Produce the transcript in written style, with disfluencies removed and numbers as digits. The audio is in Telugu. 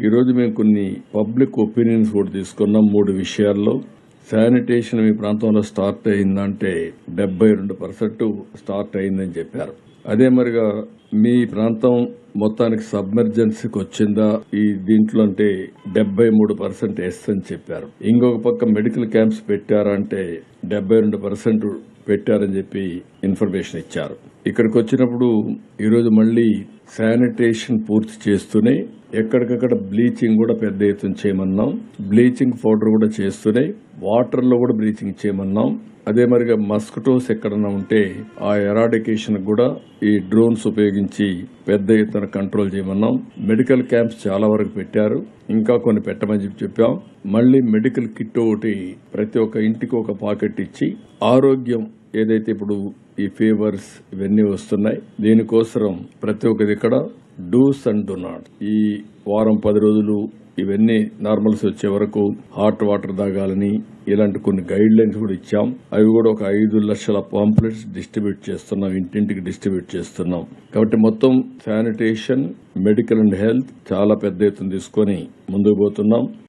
ఈరోజు మేము కొన్ని పబ్లిక్ ఒపీనియన్స్ కూడా తీసుకున్నాం 3 విషయాల్లో. శానిటేషన్ మీ ప్రాంతంలో స్టార్ట్ అయిందంటే 72% స్టార్ట్ అయిందని చెప్పారు. అదే మరిగా మీ ప్రాంతం మొత్తానికి సబ్మెర్జెన్సీకి వచ్చిందా ఈ దీంట్లో అంటే 73% ఎస్ అని చెప్పారు. ఇంకొక పక్క మెడికల్ క్యాంప్స్ పెట్టారా అంటే 72% పెట్టారని చెప్పి ఇన్ఫర్మేషన్ ఇచ్చారు. ఇక్కడికి వచ్చినప్పుడు ఈరోజు మళ్ళీ శానిటేషన్ పూర్తి చేస్తూనే ఎక్కడికక్కడ బ్లీచింగ్ కూడా పెద్ద ఎత్తున చేయమన్నాం. బ్లీచింగ్ పౌడర్ కూడా చేస్తూనే వాటర్ లో కూడా బ్లీచింగ్ చేయమన్నాం. అదే మరిగా మస్కిటోస్ ఎక్కడన్నా ఉంటే ఆ ఎరాడికేషన్ కూడా ఈ డ్రోన్స్ ఉపయోగించి పెద్ద ఎత్తున కంట్రోల్ చేయమన్నాం. మెడికల్ క్యాంప్స్ చాలా వరకు పెట్టారు, ఇంకా కొన్ని పెట్టమని చెప్పాం. మళ్ళీ మెడికల్ కిట్ ఒకటి ప్రతి ఒక్క ఇంటికి ఒక పాకెట్ ఇచ్చి ఆరోగ్యం ఏదైతే ఇప్పుడు ఈ ఫీవర్స్ ఇవన్నీ వస్తున్నాయి దీనికోసం ప్రతి ఒక్కరి ఇక్కడ డూస్ అండ్ డు నాట్ ఈ వారం 10 రోజులు ఇవన్నీ నార్మల్స్ వచ్చే వరకు హాట్ వాటర్ తాగాలని ఇలాంటి కొన్ని గైడ్ లైన్స్ కూడా ఇచ్చాం. అవి కూడా ఒక 5 లక్షల పాంప్లెట్స్ డిస్ట్రిబ్యూట్ చేస్తున్నాం, ఇంటింటికి డిస్ట్రిబ్యూట్ చేస్తున్నాం. కాబట్టి మొత్తం శానిటేషన్, మెడికల్ అండ్ హెల్త్ చాలా పెద్ద ఎత్తున తీసుకొని ముందుకు పోతున్నాం.